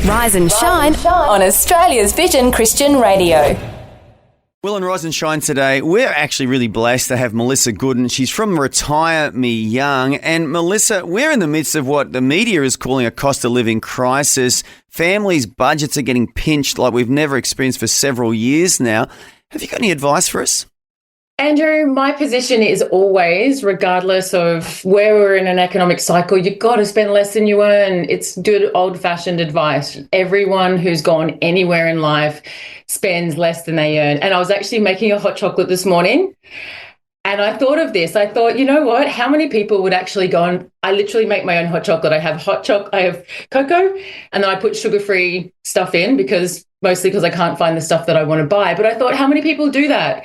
Rise and Shine on Australia's Vision Christian Radio. Will and Rise and Shine today, we're actually really blessed to have Melissa Goodine. She's from Retire Me Young. And Melissa, we're in the midst of what the media is calling a cost of living crisis. Families' budgets are getting pinched like we've never experienced for several years now. Have you got any advice for us? Andrew, my position is always, regardless of where we're in an economic cycle, you've got to spend less than you earn. It's good old-fashioned advice. Everyone who's gone anywhere in life spends less than they earn. And I was actually making a hot chocolate this morning, and I thought of this. I thought, you know what? How many people would actually go and I literally make my own hot chocolate. I have I have cocoa, and then I put sugar-free stuff in mostly because I can't find the stuff that I want to buy. But I thought, how many people do that?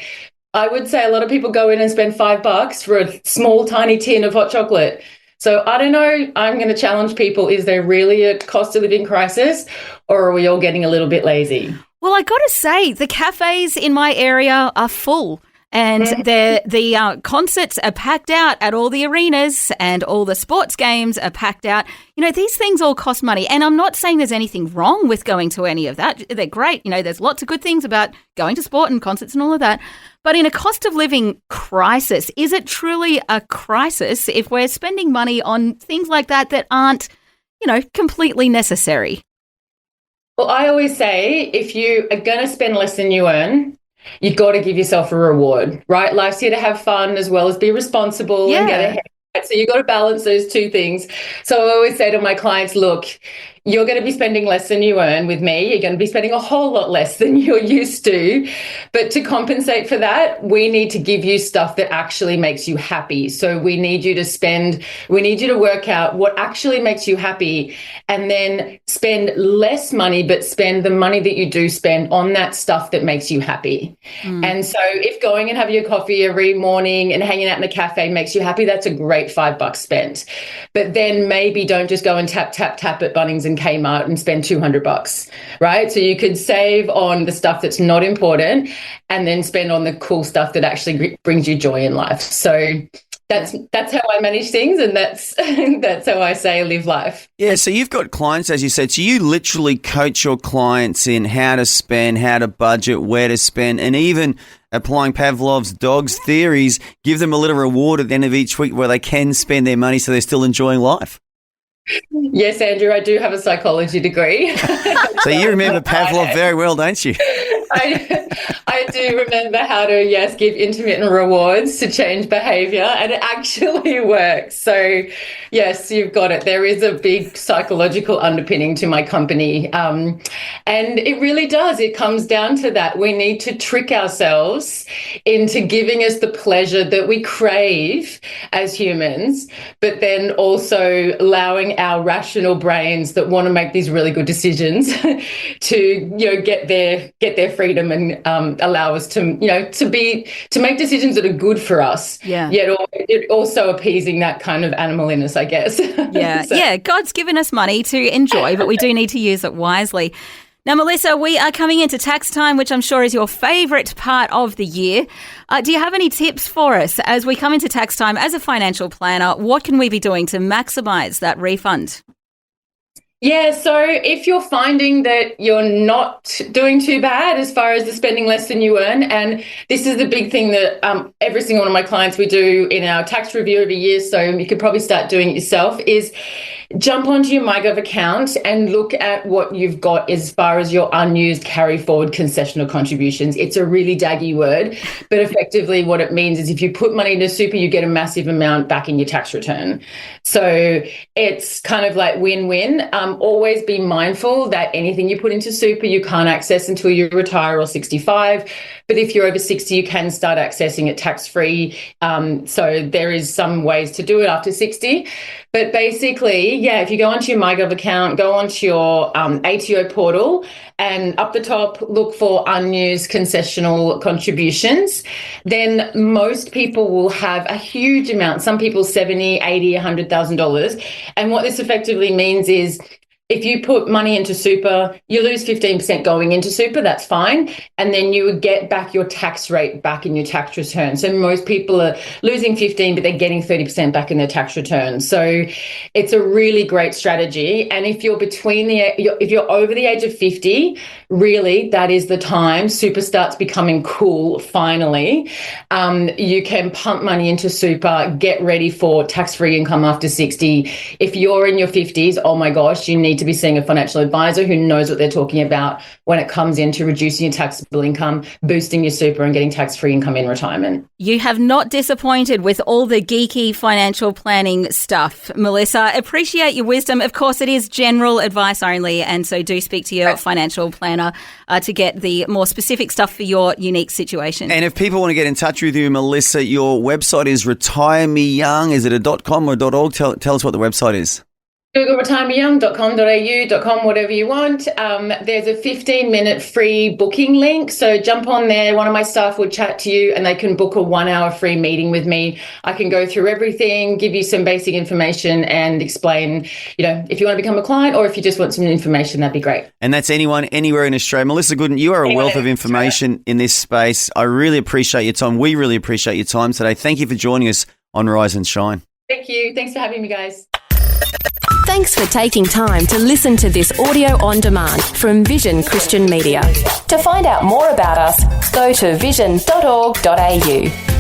I would say a lot of people go in and spend $5 for a small, tiny tin of hot chocolate. So I don't know. I'm going to challenge people. Is there really a cost of living crisis, or are we all getting a little bit lazy? Well, I got to say, the cafes in my area are full. And the concerts are packed out at all the arenas, and all the sports games are packed out. You know, these things all cost money. And I'm not saying there's anything wrong with going to any of that. They're great. You know, there's lots of good things about going to sport and concerts and all of that. But in a cost of living crisis, is it truly a crisis if we're spending money on things like that aren't, completely necessary? Well, I always say, if you are going to spend less than you earn, you've got to give yourself a reward, right? Life's here to have fun as well as be responsible and get ahead. So you've got to balance those two things. So I always say to my clients, look, you're going to be spending less than you earn with me. You're going to be spending a whole lot less than you're used to. But to compensate for that, we need to give you stuff that actually makes you happy. So we need you to work out what actually makes you happy, and then spend less money, but spend the money that you do spend on that stuff that makes you happy. And so if going and having your coffee every morning and hanging out in a cafe makes you happy, that's a great $5 spent. But then maybe don't just go and tap at Bunnings and Kmart and spend $200, right? So you could save on the stuff that's not important and then spend on the cool stuff that actually brings you joy in life. So that's how I manage things, and that's how I say live life. Yeah, so you've got clients, as you said, so you literally coach your clients in how to spend, how to budget, where to spend, and even applying Pavlov's dog's theories, give them a little reward at the end of each week where they can spend their money so they're still enjoying life. Yes, Andrew, I do have a psychology degree. So you remember Pavlov very well, don't you? I do remember how to, give intermittent rewards to change behaviour, and it actually works. So, yes, you've got it. There is a big psychological underpinning to my company, and it really does. It comes down to that. We need to trick ourselves into giving us the pleasure that we crave as humans, but then also allowing our rational brains that want to make these really good decisions to, get their freedom and allow us to make decisions that are good for us. Yet it also appeasing that kind of animal-inness, I guess. Yeah, God's given us money to enjoy, but we do need to use it wisely. Now, Melissa, we are coming into tax time, which I'm sure is your favourite part of the year. Do you have any tips for us as we come into tax time as a financial planner? What can we be doing to maximise that refund? Yeah, so if you're finding that you're not doing too bad as far as the spending less than you earn, and this is the big thing that every single one of my clients we do in our tax review every year, so you could probably start doing it yourself, is jump onto your MyGov account and look at what you've got as far as your unused carry forward concessional contributions. It's a really daggy word, but effectively what it means is if you put money into super, you get a massive amount back in your tax return. So it's kind of like win-win. Always be mindful that anything you put into super you can't access until you retire or 65. But if you're over 60, you can start accessing it tax-free. So there is some ways to do it after 60. But basically, if you go onto your MyGov account, go onto your ATO portal, and up the top, look for unused concessional contributions, then most people will have a huge amount. Some people $70,000, $80,000, $100,000. And what this effectively means is if you put money into super, you lose 15% going into super, that's fine. And then you would get back your tax rate back in your tax return. So most people are losing 15, but they're getting 30% back in their tax return. So it's a really great strategy. And if you're if you're over the age of 50, really, that is the time super starts becoming cool finally. You can pump money into super, get ready for tax-free income after 60. If you're in your 50s, oh my gosh, you need to be seeing a financial advisor who knows what they're talking about when it comes into reducing your taxable income, boosting your super and getting tax-free income in retirement. You have not disappointed with all the geeky financial planning stuff, Melissa. Appreciate your wisdom. Of course, it is general advice only, and so do speak to your financial planner to get the more specific stuff for your unique situation. And if people want to get in touch with you, Melissa, your website is Retire Me Young. Is it a .com or .org? Tell us what the website is. Google retiremeyoung.com.au.com, whatever you want. There's a 15-minute free booking link. So jump on there. One of my staff will chat to you and they can book a 1-hour free meeting with me. I can go through everything, give you some basic information and explain, if you want to become a client or if you just want some information, that'd be great. And that's anyone, anywhere in Australia. Melissa Goodine, you are a wealth of information in this space. I really appreciate your time. We really appreciate your time today. Thank you for joining us on Rise and Shine. Thank you. Thanks for having me, guys. Thanks for taking time to listen to this audio on demand from Vision Christian Media. To find out more about us, go to vision.org.au.